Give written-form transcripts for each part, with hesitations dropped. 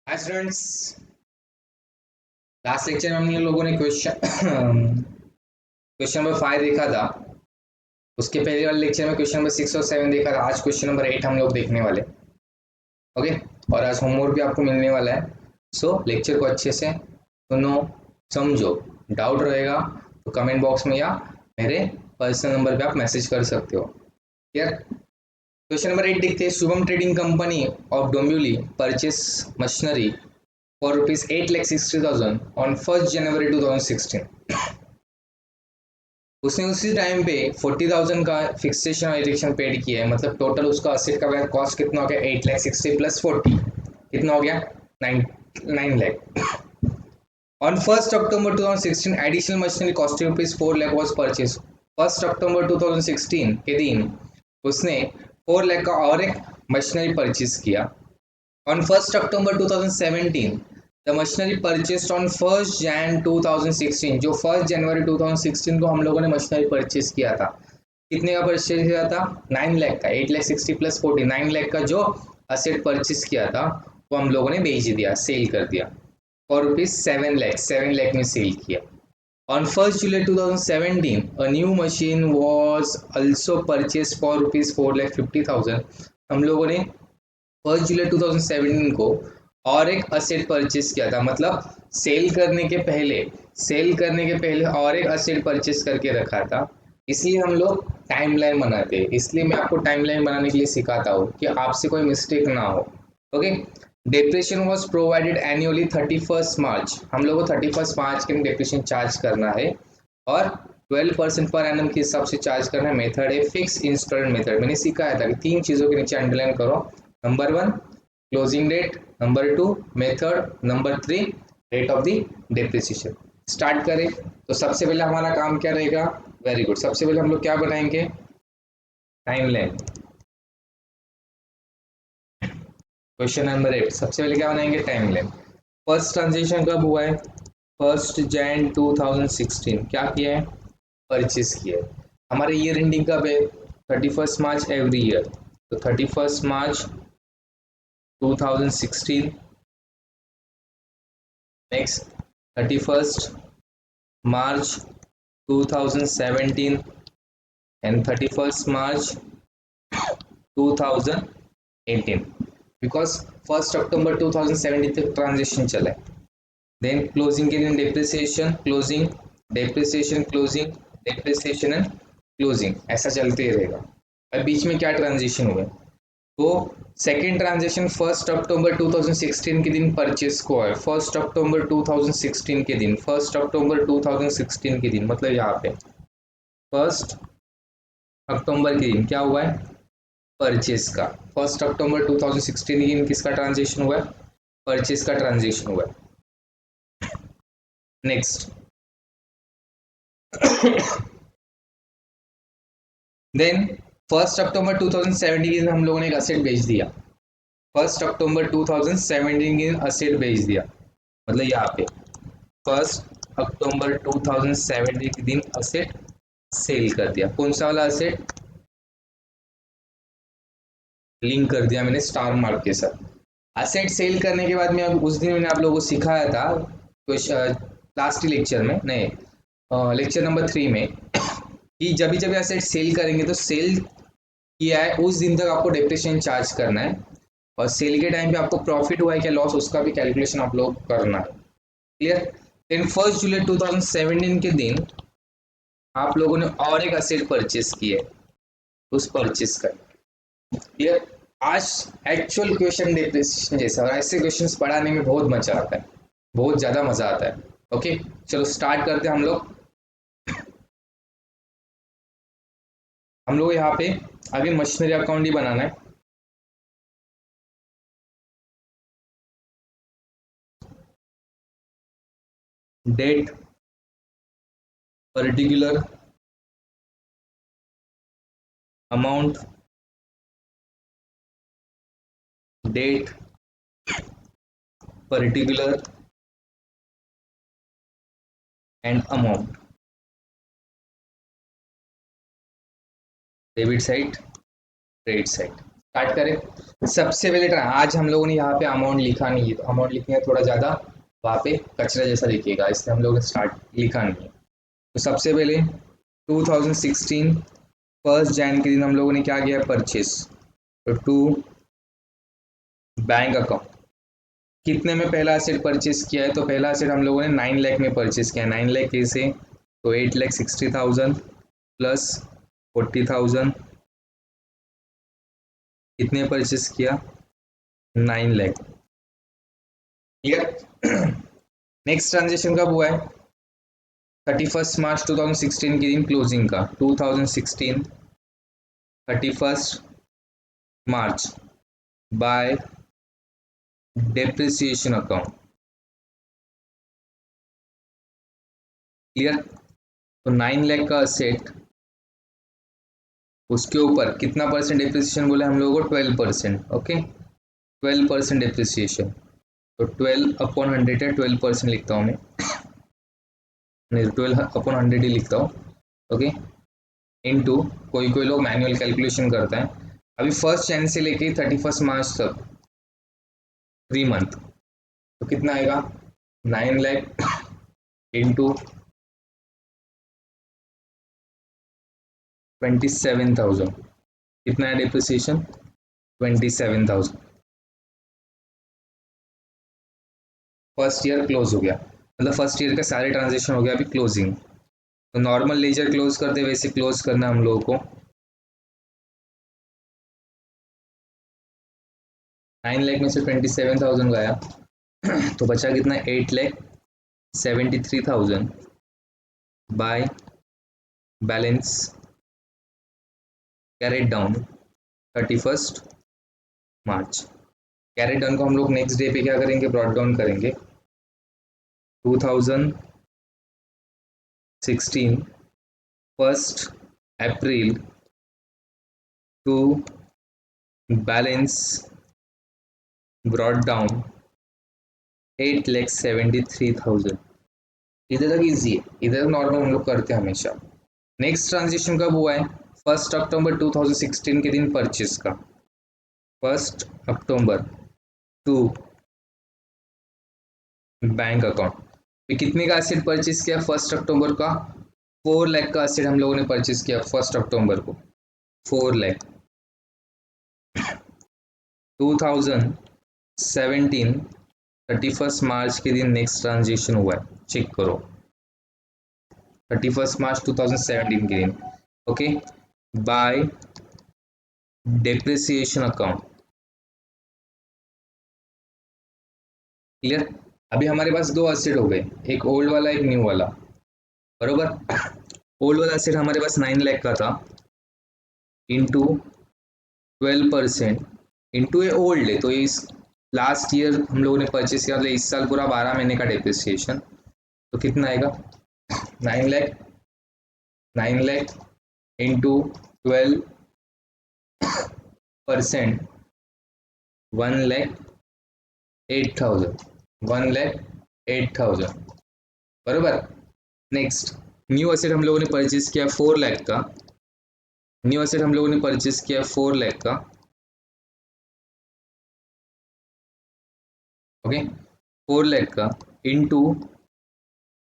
Hi students, last lecture में हम लोगों ने क्वेश्चन नंबर 5 देखा था। उसके पहले वाले लेक्चर में क्वेश्चन नंबर 6 और 7 देखा था। आज क्वेश्चन नंबर 8 हम लोग देखने वाले। ओके, और आज होमवर्क भी आपको मिलने वाला है। सो लेक्चर को अच्छे से सुनो, समझो। डाउट रहेगा तो कमेंट बॉक्स में या मेरे पर्सनल नंबर पे आप मैसेज कर सकते हो। क्लियर? क्वेश्चन नंबर 8 देखते हैं। Shubham trading company of Dombivli purchase machinery for rupees 8,60,000 on 1st January 2016। उसने उसी टाइम पे 40,000 का फिक्सेशन और इरेक्शन पेड किया है। मतलब टोटल उसका असेट का वैल्यू कॉस्ट कितना हो गया? 8,60,000 प्लस 40 कितना हो गया? 9 lakh. On 1st October 2016 additional machinery costing rupees 4 lakh was purchase. 1st October 2016 के दिन उसने 4 लाख का और एक मशीनरी परचेज किया। On 1st October 2017, the machinery purchased on 1st Jan 2016, जो 1st जनवरी 2016 को हम लोगों ने मशीनरी परचेज किया था। कितने का परचेज किया था? 9 लाख का। 8,60,000 प्लस 40, 9 लाख का जो असेट परचेज किया था वो हम लोगों ने बेच दिया, सेल कर दिया फॉर रुपीज 7 लाख में सेल किया। On 1st July 2017, a new machine was also purchased for rupees 4,50,000। हम लोगों ने 1 जुलाई 2017 को और एक असेट परचेस किया था। मतलब सेल करने के पहले और एक असेट परचेस करके रखा था। इसलिए हम लोग टाइमलाइन बनाते हैं। इसलिए मैं आपको टाइमलाइन बनाने के लिए सिखाता हूँ कि आपसे कोई मिस्टेक ना हो। Okay, depreciation was provided annually 31 मार्च। हम लोग को 31 मार्च के दिन डेप्रिसिएशन चार्ज करना है और 12% पर एनम के हिसाब से चार्ज करना है। मेथड है फिक्स इंस्टॉलमेंट मेथड। मैंने सिखाया था कि 3 चीज़ों के नीचे अंडरलाइन करो। Number 1 closing date, number 2 method, number 3 rate of the depreciation. Start करें तो सबसे पहले हमारा काम क्या रहेगा? वेरी गुड, सबसे पहले हम लोग क्या बनाएंगे? टाइमलाइन। क्वेश्चन नंबर 8, सबसे पहले क्या बनाएंगे? टाइमलाइन। फर्स्ट ट्रांजेक्शन कब हुआ है? 1st Jan 2016। क्या किया है? परचेस किया है। हमारे ईयर एंडिंग कब है? 31 मार्च एवरी ईयर। तो 31 मार्च 2016, next 31st March 2017 and 31st March 2018, because 1st October 2017 तक ट्रांजेक्शन चला है। देन क्लोजिंग के दिन depreciation, closing, depreciation, closing, depreciation and closing, ऐसा चलते ही रहेगा। अब बीच में क्या ट्रांजेक्शन हुए? तो सेकेंड ट्रांजेक्शन 1st October 2016 के दिन परचेस को है। 1st October 2016 के दिन, 1st October 2016 के दिन, मतलब यहाँ पे 1st October के दिन क्या हुआ है? परचेस का। 1st October 2016 के दिन किसका ट्रांजेक्शन हुआ है? परचेस का ट्रांजेक्शन हुआ है। नेक्स्ट देन 1st October 2017 के दिन हम लोगों ने एक असेट बेच दिया। 1st October 2017 के दिन असेट बेच दिया, मतलब यहाँ पे 1st October 2017 के दिन असेट सेल कर दिया। कौन सा वाला असेट? लिंक कर दिया मैंने स्टार मार्क के साथ। असेट सेल करने के बाद में अब उस दिन मैंने आप लोगों को सिखाया था लास्ट लेक्चर में, नहीं लेक्चर नंबर 3 में, कि जब भी असेट सेल करेंगे तो सेल किया है उस दिन तक आपको डेप्रिसिएशन चार्ज करना है, और सेल के टाइम पे आपको प्रॉफिट हुआ है क्या लॉस, उसका भी कैलकुलेशन आप लोग करना है। क्लियर? देन 1st जुलाई 2017 के दिन आप लोगों ने और एक असेट परचेस किया है, उस परचेस का। क्लियर? आज एक्चुअल क्वेश्चन डेप्रिसिएशन जैसा, और ऐसे क्वेश्चंस पढ़ाने में बहुत मजा आता है, बहुत ज्यादा मजा आता है। ओके, चलो स्टार्ट करते हैं हम लोग। यहाँ पे अभी मशीनरी अकाउंट ही बनाना है। Date, particular amount, date, particular and amount, debit side, credit side. Start करें। सबसे पहले आज हम लोगों ने यहाँ पे अमाउंट लिखा नहीं है, तो अमाउंट लिखेंगे थोड़ा ज़्यादा वहाँ पे कचरा जैसा दिखेगा, इसलिए हम लोगों ने स्टार्ट लिखा नहीं है। तो सबसे पहले 2016 फर्स्ट जैन के दिन हम लोगों ने क्या किया, परचेस। तो टू बैंक अकाउंट, कितने में पहला एसेट परचेस किया है, तो पहला एसेट हम लोगों ने 9 लाख में परचेस किया है। 9 लाख कैसे, तो 8,60,000 प्लस 40,000, कितने परचेस किया, 9 लाख। क्लियर। नेक्स्ट ट्रांजेक्शन कब हुआ है, 31 मार्च 2016 के दिन क्लोजिंग का, 2016 31 मार्च बाय डेप्रिसिएशन अकाउंट। क्लियर। तो 9 लाख का असेट, उसके ऊपर कितना परसेंट डेप्रिसिएशन बोले हम लोगों को, 12%। ओके, 12% डेप्रिसिएशन, तो 12/100 है, 12% लिखता हूँ मैं, नहीं 12/100 ही लिखता हूँ। ओके, इनटू, कोई कोई लोग मैनुअल कैलकुलेशन करता है। अभी 1 जैन से लेके 31 मार्च तक 3 मंथ, तो कितना आएगा, 9 लाख इंटू 27,000, कितना है डिप्रिसिएशन, 27,000। फर्स्ट ईयर क्लोज हो गया, मतलब फर्स्ट ईयर का सारे ट्रांजेक्शन हो गया, अभी क्लोजिंग। तो नॉर्मल लेजर क्लोज करते वैसे क्लोज करना हम लोगों को। 9 लाख में से 27,000 गया, तो बचा कितना, 8,73,000 बाय बैलेंस कैरेट डाउन 31 मार्च। कैरेट डाउन को हम लोग नेक्स्ट डे पे क्या करेंगे, ब्रॉड डाउन करेंगे। 2016 1 April to balance brought down 8,73,000। इधर तक इजी है, इधर नॉर्मल हम लोग करते हैं हमेशा। नेक्स्ट ट्रांजेक्शन कब हुआ है, 1 अक्टूबर 2016 के दिन परचेस का, 1 अक्टूबर टू बैंक अकाउंट। कितने का एसेट परचेस किया 1 अक्टूबर का, 4 लाख का एसेट हम लोगों ने परचेस किया 1 अक्टूबर को, 4 लाख। 2017 31 मार्च के दिन नेक्स्ट ट्रांजेक्शन हुआ है, चेक करो, 31 मार्च 2017 के दिन। Okay, bye depreciation account. Clear. अभी हमारे पास दो एसेट हो गए, एक ओल्ड वाला एक न्यू वाला, बरोबर। ओल्ड वाला एसेट हमारे पास 9 लाख का था, इंटू 12%, इंटू ये ओल्ड है, तो इस लास्ट ईयर हम लोगों ने परचेस किया, मतलब इस साल पूरा 12 महीने का डेप्रिसिएशन, तो कितना आएगा, 9 लाख, 9 लाख इंटू 12%, 1,08,000, 1,08,000, बरोबर। नेक्स्ट, न्यू एसेट हम लोगों ने परचेस किया 4 लाख का, न्यू एसेट हम लोगों ने परचेस किया 4 लाख का। ओके, 4 लाख का इंटू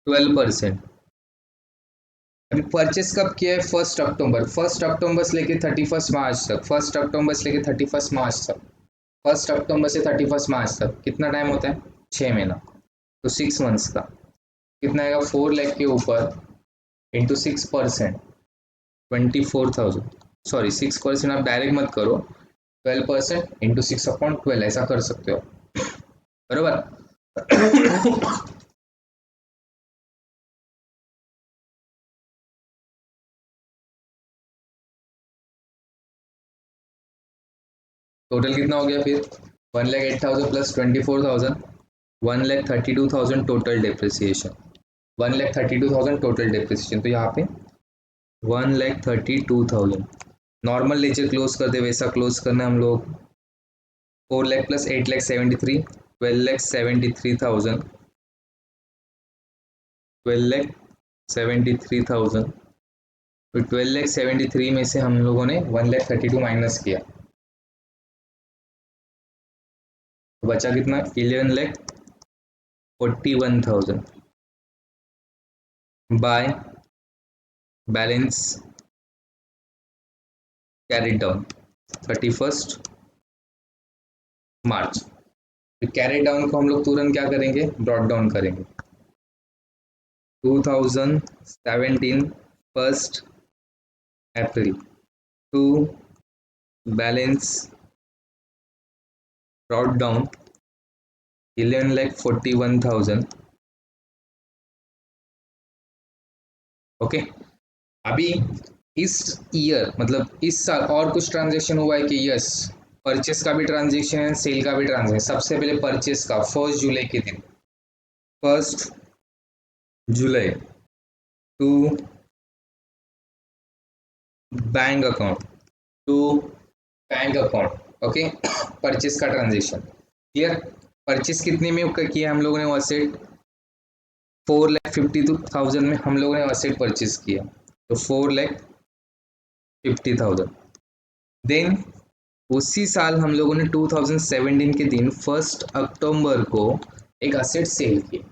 12%। अभी परचेस कब किया है, 1 अक्टूबर, 1 अक्टूबर से लेके 31 मार्च तक, 1 अक्टूबर से लेके 31 मार्च तक, 1 अक्टूबर से 31 मार्च तक कितना टाइम होता है, 6 महीना, तो 6 मंथ्स का कितना आएगा, 4 लाख के ऊपर इंटू 6%, 24,000। सॉरी 6% आप डायरेक्ट मत करो, 12% इंटू 6/12 ऐसा कर सकते हो, बरोबर। टोटल कितना हो गया फिर, 1,08,000 plus 24,000, 1,32,000 total depreciation, 1,32,000 total depreciation, तो यहाँ पे 1,32,000। नॉर्मल लेजर क्लोज करते वैसा क्लोज करना है हम लोग। 4 लाख प्लस 8,73,000, 12,73,000, 12,73,000। तो 12,73,000 में से हम लोगों ने 1,32,000 माइनस किया, तो बचा कितना 11,41,000 by balance carried down 31 March. Carry down को हम लोग तुरंत क्या करेंगे, ब्रॉट डाउन करेंगे। 2017 1 April to balance brought down 11,41,000। Okay, अभी इस ईयर मतलब इस साल और कुछ ट्रांजेक्शन हुआ है कि यस, परचेस का भी ट्रांजेक्शन है, सेल का भी ट्रांजेक्शन। सबसे पहले परचेस का 1 जुलाई के दिन, 1 July to bank account, to bank account. Okay, purchase का ट्रांजेक्शन क्लियर। परचेस कितने में किया हम लोगों ने, असेट 4,52,000 में हम लोगों ने असेट परचेस किया, तो 4,50,000। देन उसी साल हम लोगों ने 2017 के दिन 1 अक्टूबर को एक असेट सेल किया।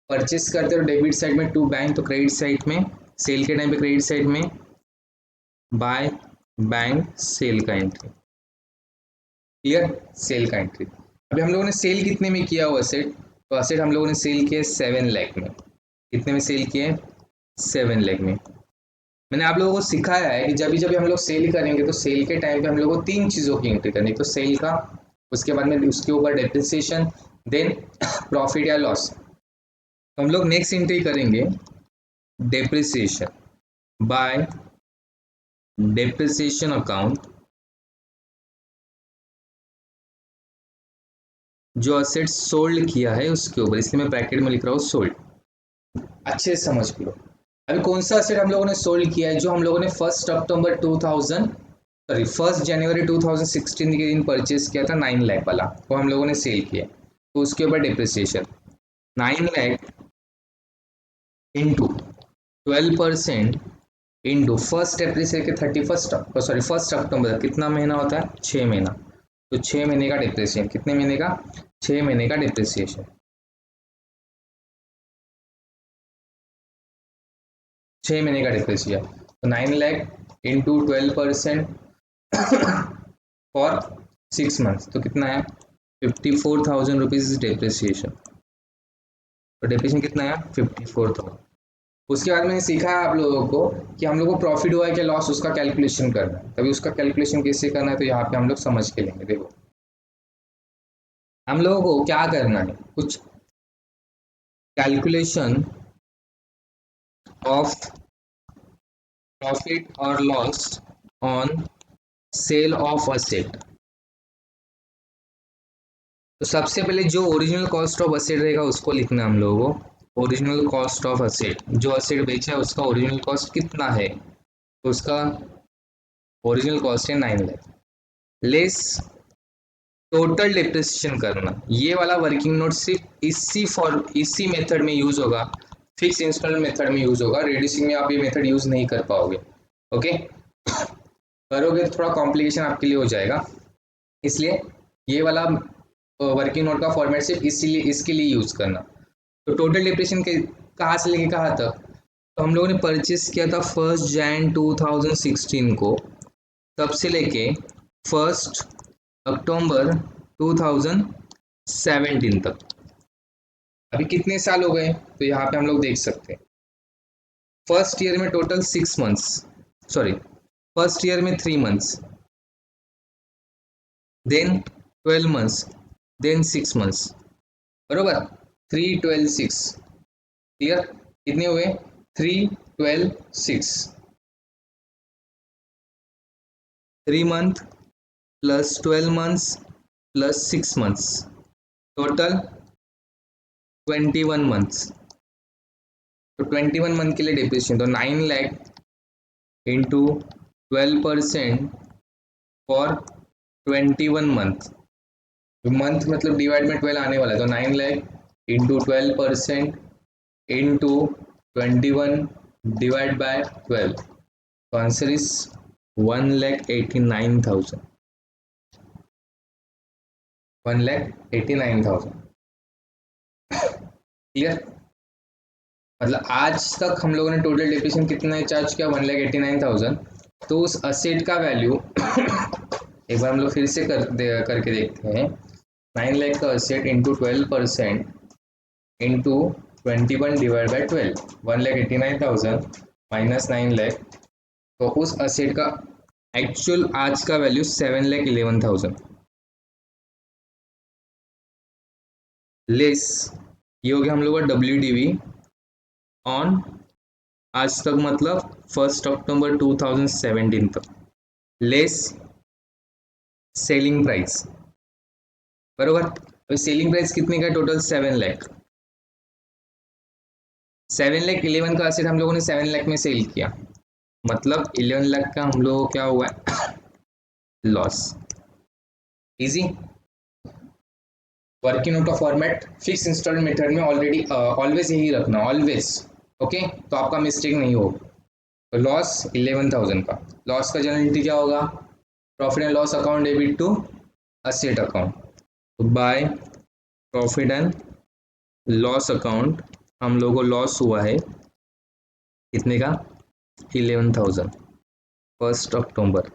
परचेस करते हो डेबिट साइड में टू बैंक, तो क्रेडिट साइड में, सेल के टाइम पे क्रेडिट साइड में बाय बैंक सेल का एंट्री। क्लियर, सेल का एंट्री। अभी हम लोगों ने सेल कितने में किया वो असेट, तो असेट हम लोगों ने सेल किया 7 लाख में। कितने में सेल किए, 7 लाख में। मैंने आप लोगों को सिखाया है कि जब भी हम लोग सेल करेंगे तो सेल के टाइम पे हम लोग को 3 चीज़ों की एंट्री करनी है, तो सेल का, उसके बाद में उसके ऊपर डेप्रिसिएशन, देन प्रॉफिट या लॉस। तो हम लोग नेक्स्ट एंट्री करेंगे डेप्रिसिएशन बाय डेप्रिसिएशन अकाउंट, जो असेट सोल्ड किया है उसके ऊपर, इसलिए मैं ब्रैकेट में लिख रहा हूँ सोल्ड। अच्छे से समझ लो, अभी कौन सा असेट हम लोगों ने सोल्ड किया है, जो हम लोगों ने 1 जनवरी 2016 के दिन परचेस किया था 9 लाख वाला, वो हम लोगों ने सेल किया, तो उसके ऊपर डिप्रिसिएशन 9 लाख इंटू 12% इंटू 1 अप्रैल से 1 अक्टूबर, कितना महीना होता है, 6 महीना, तो 6 महीने का डिप्रिसिएशन, कितने महीने का, 6 महीने का डिप्रिसिएशन, 6 महीने का डिप्रिसिएशन। तो 9 लाख इंटू 12% फॉर 6 मंथ्स, तो कितना है 54,000 रुपीज डिप्रिसिएशन। तो डिप्रिसिएशन कितना है 54,000। उसके बाद मैंने सीखा है आप लोगों को कि हम लोग को प्रॉफिट हुआ है कि लॉस, उसका कैलकुलेशन करना है। तभी उसका कैलकुलेशन कैसे करना है, तो यहाँ पे हम लोग समझ के लेंगे। देखो हम लोगों को क्या करना है, कुछ कैलकुलेशन ऑफ प्रॉफिट और loss on sale of asset. तो सबसे पहले जो ओरिजिनल कॉस्ट ऑफ असेट रहेगा उसको लिखना है हम लोगों को। ओरिजिनल कॉस्ट ऑफ असेट, जो असेट बेचा है उसका ओरिजिनल कॉस्ट कितना है, तो उसका ओरिजिनल कॉस्ट है 9 लाख, लेस टोटल डिप्रिसिएशन करना। ये वाला वर्किंग नोट सिर्फ इसी मेथड में यूज होगा, फिक्स इंस्टॉलमेंट मेथड में यूज होगा। रिड्यूसिंग में आप ये मेथड यूज नहीं कर पाओगे। ओके, करोगे तो थोड़ा कॉम्प्लिकेशन आपके लिए हो जाएगा, इसलिए ये वाला वर्किंग नोट का फॉर्मेट सिर्फ इसीलिए इसके लिए यूज करना। तो टोटल डिप्रिसिएशन के कहाँ से लेके कहाँ तक, तो हम लोगों ने परचेस किया था 1 जनवरी 2016 को, तब से लेके 1 अक्टूबर 2017 तक। अभी कितने साल हो गए, तो यहाँ पे हम लोग देख सकते हैं। फर्स्ट ईयर में total 6 months, sorry first year में 3 months, then 12 months, then 6 months, बरोबर। 3, 12, 6, क्लियर। कितने हुए, 3, 12, 6, 3 month plus 12 months plus 6 months, total 21 months. तो 21 मंथ के लिए डिप्रिसिएशन, तो 9 lakh into 12% for 21 month. Month मतलब डिवाइड में 12 आने वाला है, तो 9 lakh into 12% into 21 divide by 12, तो आंसर इज 1,89,000। 1,89,000। क्लियर? मतलब आज तक हम लोगों ने टोटल डिप्रिसिएशन कितना चार्ज किया, 1,89,000। तो उस असेट का वैल्यू एक बार हम लोग फिर से करके देखते हैं। 9 लाख का asset into 12% into 21 divide by 12, 1,89,000 minus 9 lakh. तो उस असेट का एक्चुअल आज का वैल्यू 7,11,000 लेस, ये हो गया हम लोग का WDV ऑन आज तक, मतलब 1 अक्टूबर 2017 तक, लेस सेलिंग प्राइस, बरोबर। तो सेलिंग प्राइस कितने का, टोटल 7 लाख। 7,11,000 का असेट हम लोगों ने 7 लाख में सेल किया, मतलब 11 लाख का हम लोगों को क्या हुआ है, लॉस। इजी। वर्किंग नोट का फॉर्मेट फिक्स इंस्टॉलमेंट मेथड में ऑलरेडी ऑलवेज यही रखना, ऑलवेज। ओके, तो आपका मिस्टेक नहीं हो। तो लॉस 11,000 का, लॉस का जनरल एंट्री क्या होगा, profit and loss account debit to asset account. तो by profit and loss account हम लोगों को लॉस हुआ है कितने का, 11,000 1 अक्टूबर,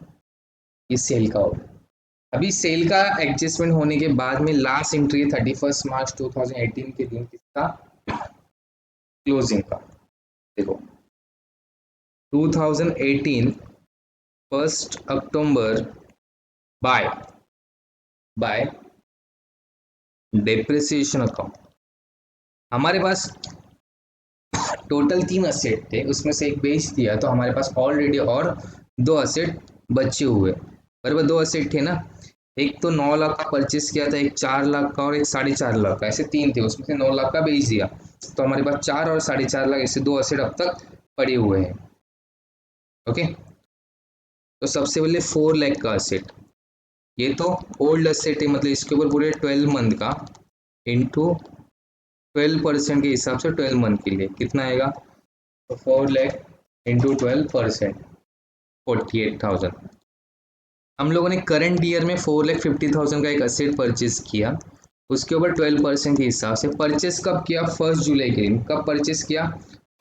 इस सेल का होगा। अभी सेल का एडजस्टमेंट होने के बाद में लास्ट एंट्री 31 मार्च 2018 के दिन किसका, क्लोजिंग का। देखो 2018 1 अक्टूबर बाय डेप्रिसिएशन अकाउंट। हमारे पास टोटल 3 असेट थे, उसमें से एक बेच दिया, तो हमारे पास ऑलरेडी और 2 असेट बचे हुए, बराबर। 2 असेट थे ना, एक तो 9 लाख का परचेस किया था, एक 4 लाख का और एक 4.5 लाख का, ऐसे 3 थे, उसमें से 9 लाख का बेच दिया। तो हमारे पास 4 और 4.5 लाख ऐसे 2 असेट अब तक पड़े हुए हैं। ओके, तो सबसे पहले 4 लाख का असेट, ये तो ओल्ड असेट है, मतलब इसके ऊपर पूरे 12 मंथ का इंटू 12% के हिसाब से 12 मंथ के लिए कितना आएगा, तो 4 लाख इंटू 12%, 48,000। हम लोगों ने करंट ईयर में 4,50,000 का एक असेट परचेज किया, उसके ऊपर 12% के हिसाब से। परचेस कब किया, 1 जुलाई के दिन। कब परचेस किया,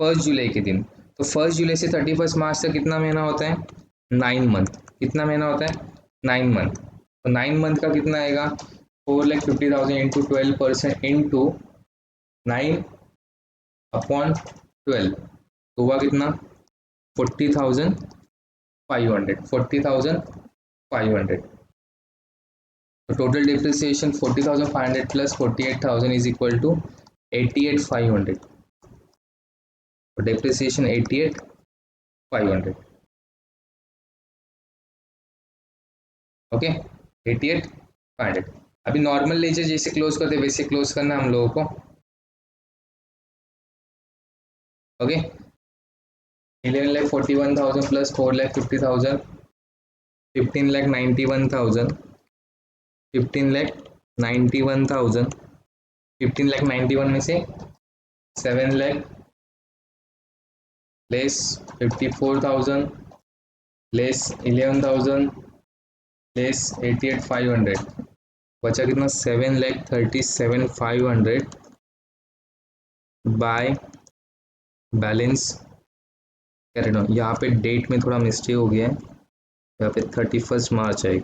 1 जुलाई के दिन। तो 1 जुलाई से 31 मार्च तक कितना महीना होता है, 9 मंथ। कितना महीना होता है, 9 मंथ। तो 9 मंथ का कितना आएगा, 4,50,000 इंटू 12% इंटू 9/12, तो हुआ कितना, 40,500। तो total depreciation 40,500 plus 48,000 is equal to 88,500। तो डिप्रिसिएशन 88,500। ओके, 88,500। अभी नॉर्मल लेजर जैसे क्लोज करते वैसे क्लोज करना है हम लोगों को। ओके, 11,41,000 प्लस 4,50,000, 15,91,000, 15,91,000, 15,91 में से 7 लाख लेस 54,000 लेस 11,000 लेस 88,500, बचा कितना, 7,37,500 बाय बैलेंस कैरेड ऑन। यहाँ पे डेट में थोड़ा मिस्टेक हो गया है, यहाँ पे 31 मार्च आएगी,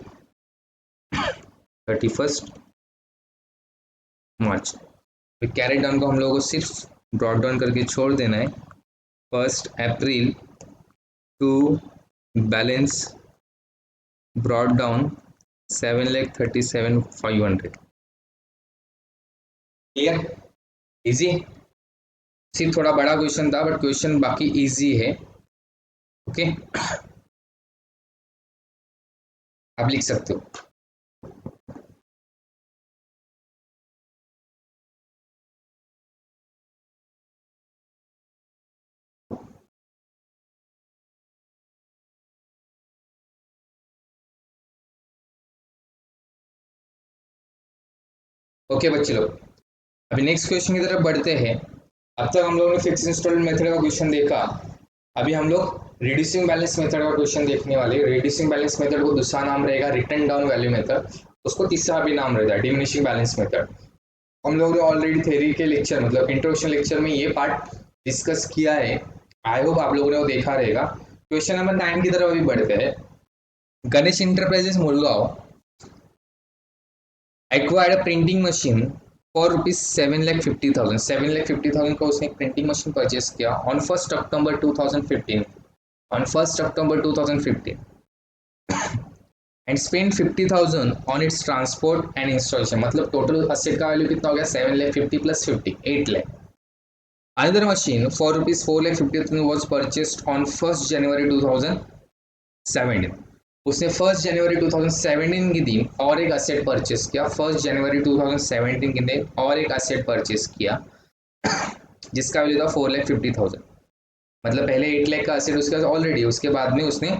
31 मार्च। तो कैरेट डाउन को हम लोगों को सिर्फ ब्रॉड डाउन करके छोड़ देना है, 1 April to balance brought down 7,37,500। Clear, easy. सिर्फ थोड़ा बड़ा क्वेश्चन था, बट क्वेश्चन बाकी इजी है। ओके, आप लिख सकते हो। ओके बच्चे लोग, अभी नेक्स्ट क्वेश्चन की तरफ बढ़ते हैं। अब तक हम लोगों ने फिक्स इंस्टॉलमेंट मेथड का क्वेश्चन देखा, अभी हम लोग रिड्यूसिंग बैलेंस मेथड का क्वेश्चन देखने वाले। रिड्यूसिंग बैलेंस मेथड को दूसरा नाम रहेगा रिटर्न डाउन वैल्यू मेथड। उसको तीसरा भी नाम रहता है डिमिनिशिंग बैलेंस मेथड। हम लोग ने ऑलरेडी थ्योरी के लेक्चर मतलब इंट्रोडक्शन लेक्चर में ये पार्ट डिस्कस किया है। आई होप आप लोगों ने वो देखा रहेगा। क्वेश्चन नंबर 9 की तरफ अभी बढ़ते हैं। Ganesh enterprises Murgaon acquired printing machine for rupees 7,50,000 7,50,000 का उसने एक प्रिंटिंग मशीन परचेस किया on 1 October 2015 on 1 October 2015 and spend 50,000 on its transport and installation. मतलब टोटल असेट का वैल्यू कितना हो गया 7,50,000 plus 50 8,00,000। Another machine for rupees 4,50,000 was purchased on 1st January 2017। उसने 1 जनवरी 2017 के दिन और एक असेट परचेस किया। 1 जनवरी 2017 के दिन और एक असेट परचेस किया जिसका वैल्यू था 4,50,000। मतलब पहले 8 लाख का असेट उसके पास ऑलरेडी, उसके बाद में उसने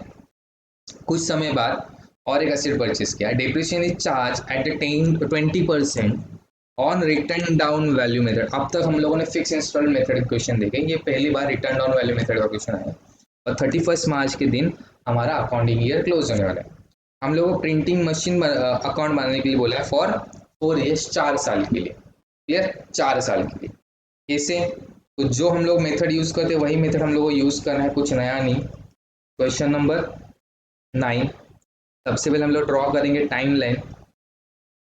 कुछ समय बाद और एक असेट परचेस किया। Depreciation is charge at 20% on return down value method. अब तक हम लोगों ने फिक्स इंस्टॉल मेथड क्वेश्चन देखे, ये पहली बार रिटर्न डाउन वैल्यू मेथड का क्वेश्चन आया और 31 मार्च के दिन हमारा अकाउंटिंग ईयर क्लोज होने वाला है। हम लोगों को प्रिंटिंग मशीन अकाउंट बनाने के लिए बोला है फॉर 4 ईयर्स 4 साल के लिए। क्लियर, 4 साल के लिए। कैसे? तो जो हम लोग मेथड यूज करते हैं वही मेथड हम लोग को यूज करना है, कुछ नया नहीं। क्वेश्चन नंबर 9, सबसे पहले हम लोग ड्रॉ करेंगे time line.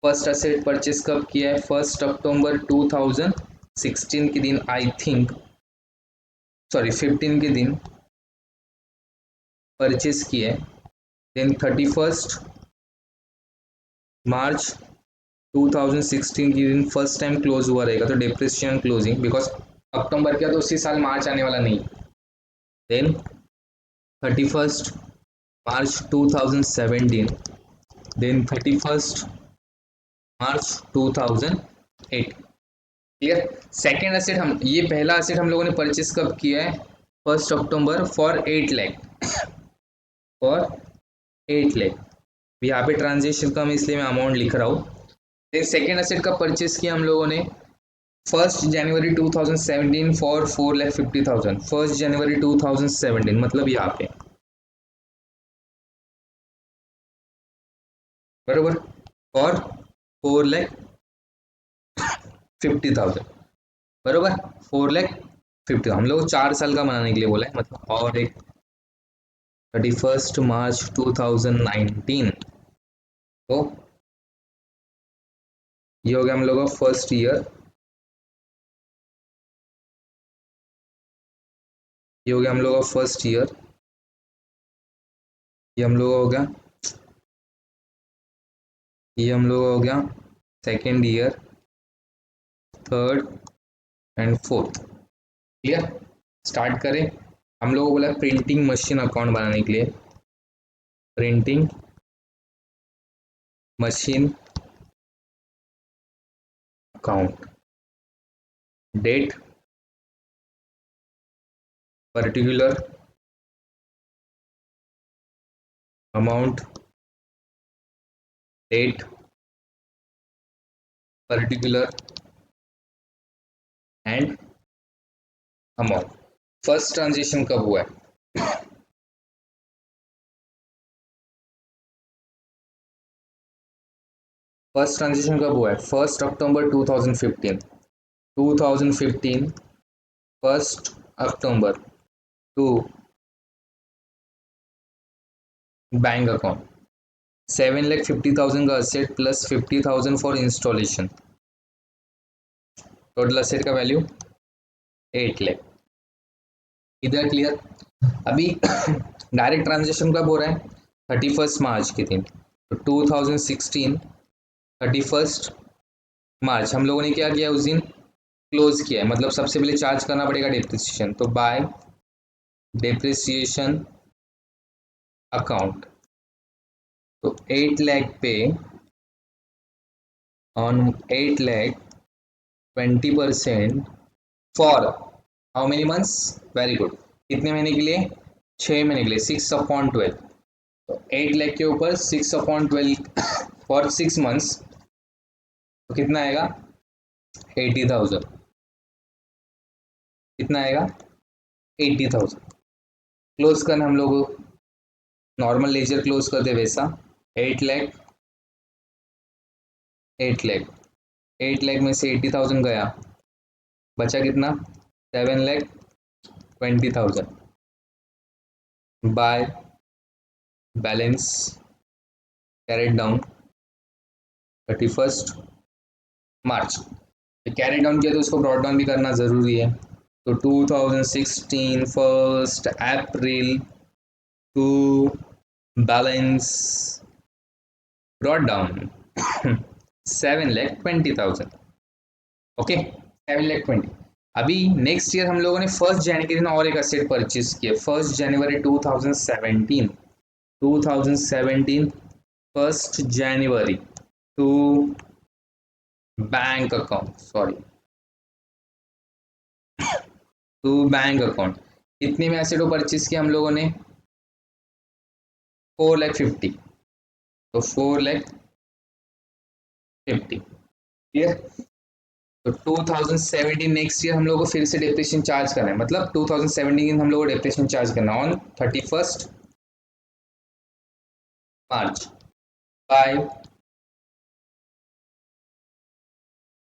First asset purchase कब किया है? 1 अक्टूबर 2016 के दिन, आई थिंक सॉरी 15 के दिन परचेस किया है। देन 31 मार्च 2016 के दिन फर्स्ट टाइम क्लोज हुआ रहेगा, तो डिप्रिसिएशन क्लोजिंग बिकॉज अक्टूबर का तो उसी साल मार्च आने वाला नहीं। देन 31 मार्च 2017, देन 31 मार्च 2008। क्लियर। सेकेंड असेट हम, ये पहला असेट हम लोगों ने परचेस कब किया है? 1 अक्टूबर फॉर 8 लाख, फॉर 8 लाख। यहाँ पे ट्रांजेक्शन कम इसलिए मैं अमाउंट लिख रहा हूँ। फिर सेकेंड असेट का परचेस किया हम लोगों ने 1 जनवरी 2017 फॉर 4,50,000। 1 जनवरी 2017 मतलब यहाँ पे, बरोबर, फॉर 4,50,000, बरोबर 4,50,000। हम लोग 4 साल का बनाने के लिए बोला है, मतलब और एक 31 मार्च 2019। तो ये हो गया हम लोग का फर्स्ट ईयर, ये हो गया हम लोग का फर्स्ट ईयर, ये हम लोग हो गया, ये हम लोग हो गया second year, third and fourth. Clear. Start करें। हम लोगों को बोला प्रिंटिंग मशीन अकाउंट बनाने के लिए, printing machine account, date particular amount, date particular and amount. First transaction कब हुआ है? फर्स्ट ट्रांजेक्शन कब हुआ है? 1 October 2015, 2015 1 October to bank account. 7,50,000 का asset plus 50,000 for installation, total asset का वैल्यू 8 लाख। इधर क्लियर। अभी डायरेक्ट ट्रांजेक्शन कब हो रहा है? 31 मार्च के दिन, तो 2016 31 मार्च हम लोगों ने क्या किया उस दिन? क्लोज किया है। मतलब सबसे पहले चार्ज करना पड़ेगा डिप्रिसिएशन, तो बाय डिप्रिसिएशन अकाउंट, तो 8 लाख पे on 8 lakh 20% for how many months? Very good. कितने महीने के लिए? 6 महीने के लिए, 6/12। तो 8 लाख के ऊपर 6/12 फॉर 6 मंथ्स, तो कितना आएगा? 80,000। कितना आएगा? 80,000। क्लोज करना हम लोग नॉर्मल लेजर क्लोज करते वैसा, 8 लाख 8 लाख, 8 लाख में से 80,000 गया, बचा कितना? 7,20,000 बाय बैलेंस कैरेट डाउन 31 मार्च। कैरेट डाउन किया तो उसको ब्रॉड डाउन भी करना ज़रूरी है। तो 2016 1 April to balance brought down 7,20,000। Okay, 7,20,000। अभी नेक्स्ट ईयर हम लोगों ने 1 जनवरी के दिन और एक असेट परचेज किया। 1 जनवरी 2017, 1 January to bank account, sorry, to bank account. कितने में एसेट को परचेज किया हम लोगों ने? 4,50,000। तो 4,50,000, क्लियर। तो 2017 नेक्स्ट ईयर हम लोग को फिर से डेप्रिसिएशन चार्ज करना है, मतलब 2017 हम लोग को डेप्रिसिएशन चार्ज करना है on 31 March bye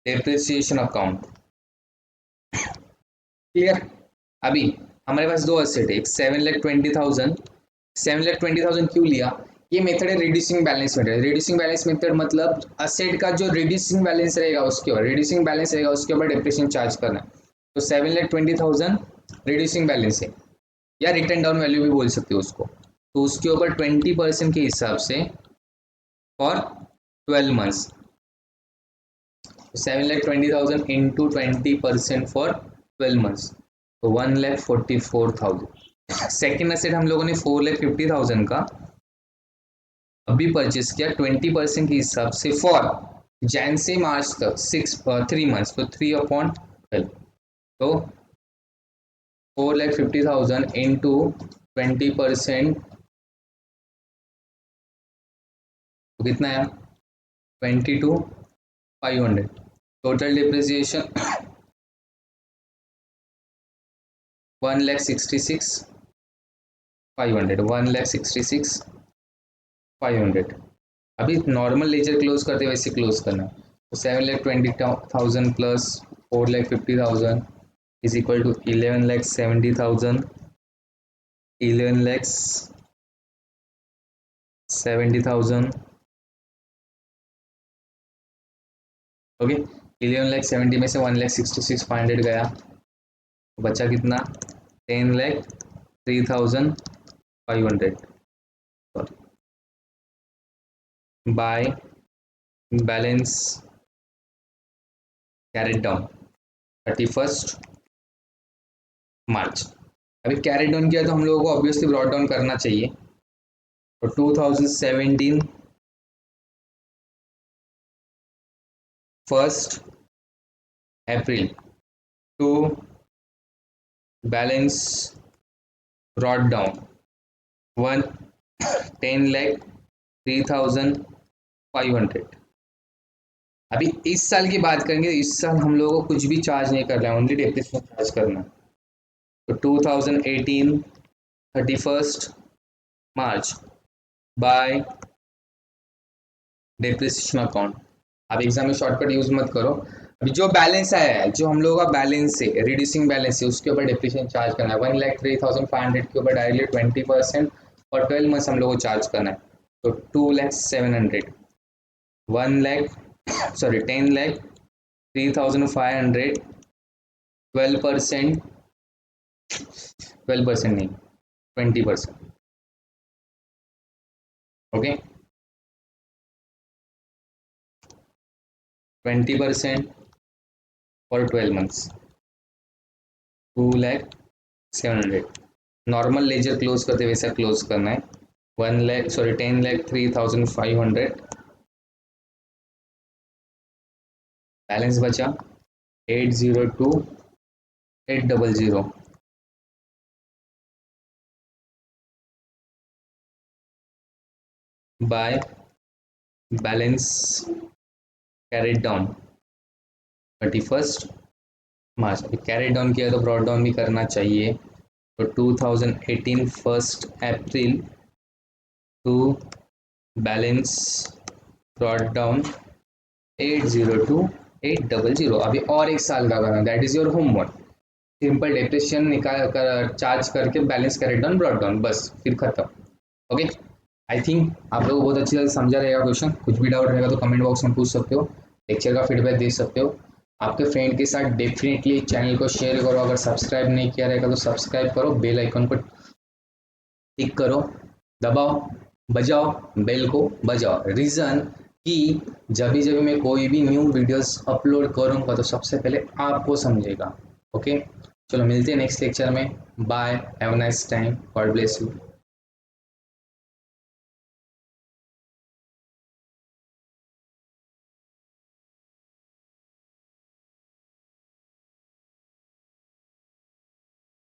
depreciation account, clear. अभी हमारे पास दो एसेट है, एक 7,20,000। 7,20,000 क्यों लिया? ये मेथड है reducing balance method. Reducing balance method मतलब असेट का जो रिड्यूसिंग बैलेंस रहेगा उसके ऊपर, रिड्यूसिंग बैलेंस रहेगा उसके ऊपर डेप्रिसिएशन चार्ज करना है। तो 7,20,000 रिड्यूसिंग बैलेंस है, या रिटर्न डाउन वैल्यू भी बोल सकते हो उसको। तो उसके ऊपर 20% के हिसाब से for 12 months, 7,20,000 into 20% for 12 months, तो 1,44,000। सेकेंड एसेट हम लोगों ने 4,50,000 का अभी परचेस किया 20% के हिसाब से फॉर जैन से मार्च तक 3 मंथ्स, तो 3/12। तो 4,50,000 इंटू 20%, तो कितना है? 22,500। Total depreciation 1,66,500, 1,66,500। अभी नॉर्मल लेजर क्लोज करते वैसे क्लोज करना। तो 7,20,000 plus 4,50,000 is equal to 11,70,000, 11,70,000। Okay, 11,70,000 में से 1,66,500 गया, तो बचा कितना? 10,03,500 by balance carried down 31 March. अभी कैरेट डाउन किया तो हम लोगों को ऑब्वियसली ब्रॉड डाउन करना चाहिए। तो 2017 1 April to balance brought down 10,03,500। अभी इस साल की बात करेंगे, इस साल हम लोगों को कुछ भी चार्ज नहीं कर रहे हैं, ओनली डेप्रिसिएशन चार्ज करना है। तो 2018 31 मार्च बाय डेप्रिसिएशन अकाउंट। अब एग्जाम में शॉर्टकट यूज मत करो। अभी जो बैलेंस आया है, जो हम लोगों का बैलेंस है, रिड्यूसिंग बैलेंस है, उसके ऊपर डेप्रिसिएशन चार्ज करना है। 1,03,500 के ऊपर डायरेक्टली 20% और 12 मंथ्स हम लोग को चार्ज करना है। तो 2,07,000, 1 लाख, सॉरी 10,03,500, 12%, 12% नहीं, 20%। Okay, 20% for 12 months, 2,07,000। Normal ledger close करते वैसा क्लोज करना है। 1 लाख, सॉरी 10,03,500, बैलेंस बचा 802,800 bye balance carried down 31 March. अभी कैरेट डाउन किया तो ब्रॉड डाउन भी करना चाहिए। तो 2018 1 April to balance brought down 802 800। अभी और एक साल का करना, that is your homework. Simple depreciation निकाल कर चार्ज करके balance correct down brought down, बस फिर खत्म। ओके, आई थिंक आप लोग को बहुत अच्छी तरह से समझा रहेगा क्वेश्चन। कुछ भी डाउट रहेगा तो कमेंट बॉक्स में पूछ सकते हो, लेक्चर का फीडबैक दे सकते हो। आपके फ्रेंड के साथ डेफिनेटली चैनल को शेयर करो, अगर सब्सक्राइब नहीं किया रहेगा तो सब्सक्राइब करो, बेल आइकन को टिक करो, दबाओ, बजाओ, बेल को बजाओ। रीज़न कि जब जब मैं कोई भी न्यू वीडियोस अपलोड करूँगा तो सबसे पहले आपको समझेगा। ओके, चलो मिलते हैं नेक्स्ट लेक्चर में। Bye, have a nice time, God bless you.